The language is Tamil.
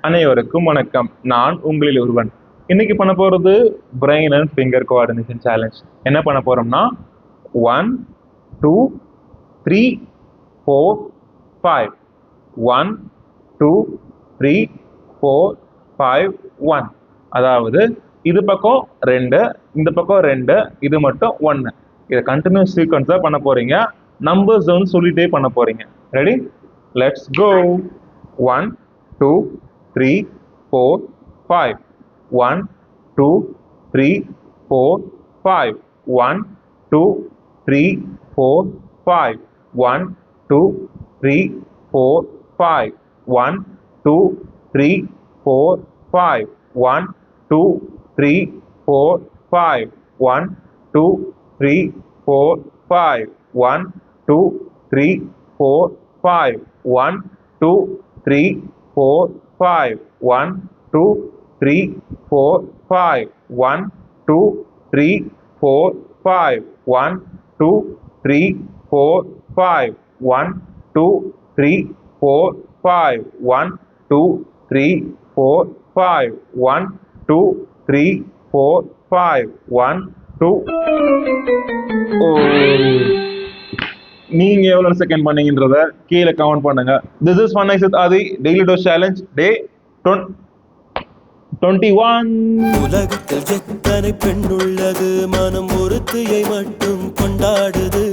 அனைவருக்கும் வணக்கம். நான் உங்களில் ஒருவன். இன்னைக்கு பண்ண போறது brain and finger coordination challenge. என்ன பண்ண போறோம்னா 1 2 3 4 5 1 2 3 4 5 1. அதாவது இது பக்கம் 2, இந்த பக்கம் 2, இது மட்டும் 1. இதை கண்டினியூஸ் சீக்வன்ஸா பண்ண போறீங்க. நம்பர்ஸ் வந்து சொல்லிட்டே பண்ண போறீங்க. ரெடி? Let's go. 1 2 3 4 5 1 2 3 4 5 1 2 3 4 5 1 2 3 4 5 1 2 3 4 5 1 2 3 4 5 1 2 3 4 5 1 2 3 4 5 1 2 3 4 5 1 2 3 4 5 1 2 3 4 5 1 2 3 4 5 1 2 3 4 5 1 2 3 4 5 1 2 3 4 5 1 2. நீங்க எவ்வளவு செகண்ட் பண்ணீங்கன்றத கீழே கமெண்ட் பண்ணுங்க. This is Fun Nights with Adi Daily Dose Challenge Day 21. உலகத்தில் எத்தனை பெண் உள்ளது, மனம் ஒருத்தியை மட்டும் கொண்டாடுது.